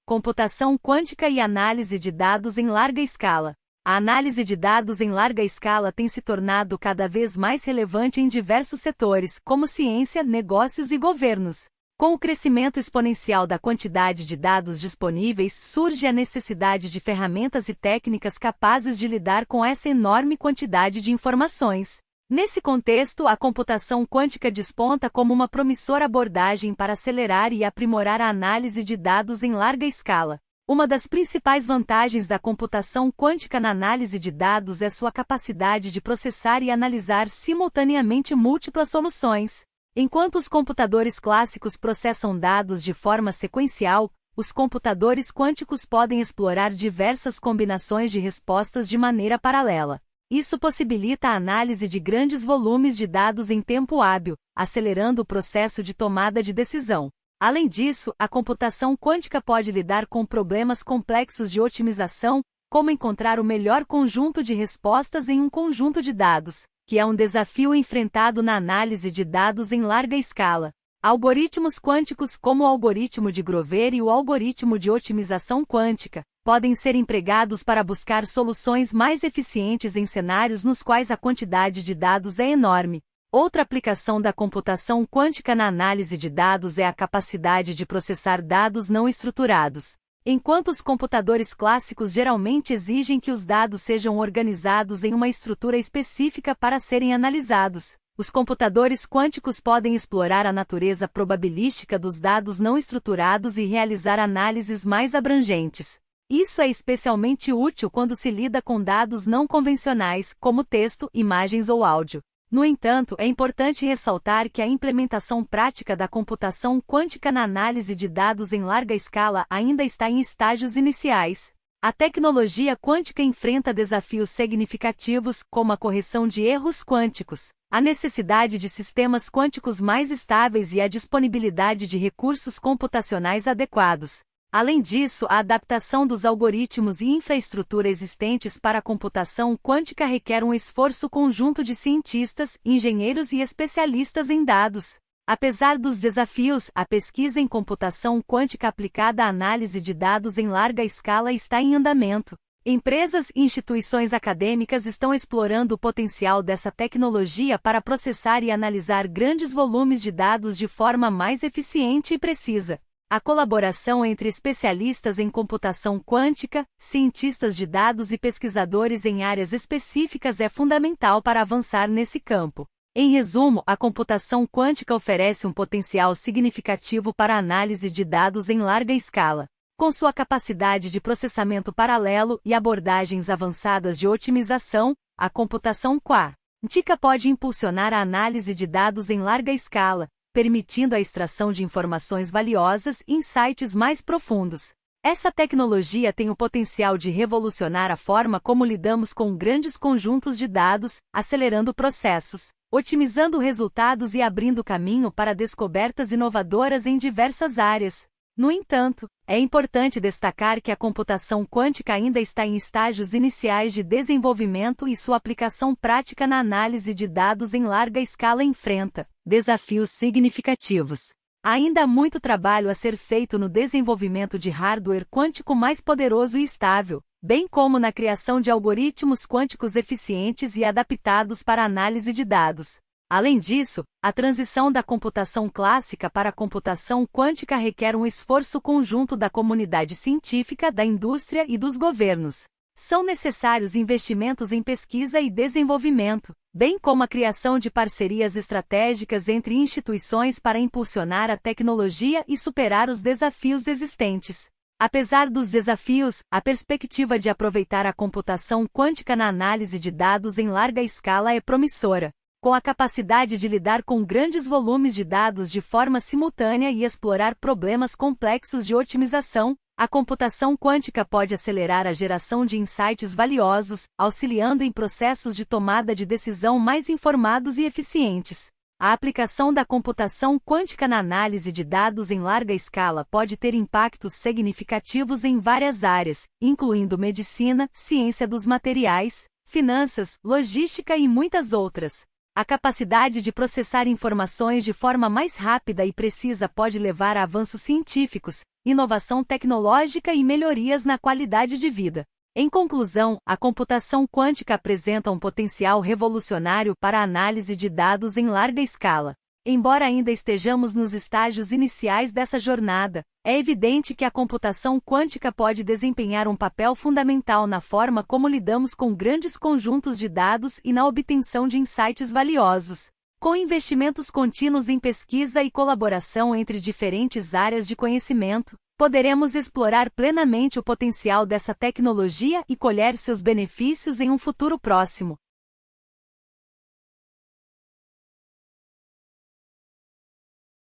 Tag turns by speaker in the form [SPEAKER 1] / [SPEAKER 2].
[SPEAKER 1] Computação quântica e análise de dados em larga escala. A análise de dados em larga escala tem se tornado cada vez mais relevante em diversos setores, como ciência, negócios e governos. Com o crescimento exponencial da quantidade de dados disponíveis, surge a necessidade de ferramentas e técnicas capazes de lidar com essa enorme quantidade de informações. Nesse contexto, a computação quântica desponta como uma promissora abordagem para acelerar e aprimorar a análise de dados em larga escala. Uma das principais vantagens da computação quântica na análise de dados é sua capacidade de processar e analisar simultaneamente múltiplas soluções. Enquanto os computadores clássicos processam dados de forma sequencial, os computadores quânticos podem explorar diversas combinações de respostas de maneira paralela. Isso possibilita a análise de grandes volumes de dados em tempo hábil, acelerando o processo de tomada de decisão. Além disso, a computação quântica pode lidar com problemas complexos de otimização, como encontrar o melhor conjunto de respostas em um conjunto de dados, que é um desafio enfrentado na análise de dados em larga escala. Algoritmos quânticos como o algoritmo de Grover e o algoritmo de otimização quântica podem ser empregados para buscar soluções mais eficientes em cenários nos quais a quantidade de dados é enorme. Outra aplicação da computação quântica na análise de dados é a capacidade de processar dados não estruturados. Enquanto os computadores clássicos geralmente exigem que os dados sejam organizados em uma estrutura específica para serem analisados, os computadores quânticos podem explorar a natureza probabilística dos dados não estruturados e realizar análises mais abrangentes. Isso é especialmente útil quando se lida com dados não convencionais, como texto, imagens ou áudio. No entanto, é importante ressaltar que a implementação prática da computação quântica na análise de dados em larga escala ainda está em estágios iniciais. A tecnologia quântica enfrenta desafios significativos, como a correção de erros quânticos, a necessidade de sistemas quânticos mais estáveis e a disponibilidade de recursos computacionais adequados. Além disso, a adaptação dos algoritmos e infraestrutura existentes para a computação quântica requer um esforço conjunto de cientistas, engenheiros e especialistas em dados. Apesar dos desafios, a pesquisa em computação quântica aplicada à análise de dados em larga escala está em andamento. Empresas e instituições acadêmicas estão explorando o potencial dessa tecnologia para processar e analisar grandes volumes de dados de forma mais eficiente e precisa. A colaboração entre especialistas em computação quântica, cientistas de dados e pesquisadores em áreas específicas é fundamental para avançar nesse campo. Em resumo, a computação quântica oferece um potencial significativo para a análise de dados em larga escala. Com sua capacidade de processamento paralelo e abordagens avançadas de otimização, a computação quântica pode impulsionar a análise de dados em larga escala, permitindo a extração de informações valiosas e insights mais profundos. Essa tecnologia tem o potencial de revolucionar a forma como lidamos com grandes conjuntos de dados, acelerando processos, otimizando resultados e abrindo caminho para descobertas inovadoras em diversas áreas. No entanto, é importante destacar que a computação quântica ainda está em estágios iniciais de desenvolvimento e sua aplicação prática na análise de dados em larga escala enfrenta desafios significativos. Ainda há muito trabalho a ser feito no desenvolvimento de hardware quântico mais poderoso e estável, bem como na criação de algoritmos quânticos eficientes e adaptados para a análise de dados. Além disso, a transição da computação clássica para a computação quântica requer um esforço conjunto da comunidade científica, da indústria e dos governos. São necessários investimentos em pesquisa e desenvolvimento, bem como a criação de parcerias estratégicas entre instituições para impulsionar a tecnologia e superar os desafios existentes. Apesar dos desafios, a perspectiva de aproveitar a computação quântica na análise de dados em larga escala é promissora. Com a capacidade de lidar com grandes volumes de dados de forma simultânea e explorar problemas complexos de otimização, a computação quântica pode acelerar a geração de insights valiosos, auxiliando em processos de tomada de decisão mais informados e eficientes. A aplicação da computação quântica na análise de dados em larga escala pode ter impactos significativos em várias áreas, incluindo medicina, ciência dos materiais, finanças, logística e muitas outras. A capacidade de processar informações de forma mais rápida e precisa pode levar a avanços científicos, inovação tecnológica e melhorias na qualidade de vida. Em conclusão, a computação quântica apresenta um potencial revolucionário para a análise de dados em larga escala. Embora ainda estejamos nos estágios iniciais dessa jornada, é evidente que a computação quântica pode desempenhar um papel fundamental na forma como lidamos com grandes conjuntos de dados e na obtenção de insights valiosos. Com investimentos contínuos em pesquisa e colaboração entre diferentes áreas de conhecimento, poderemos explorar plenamente o potencial dessa tecnologia e colher seus benefícios em um futuro próximo.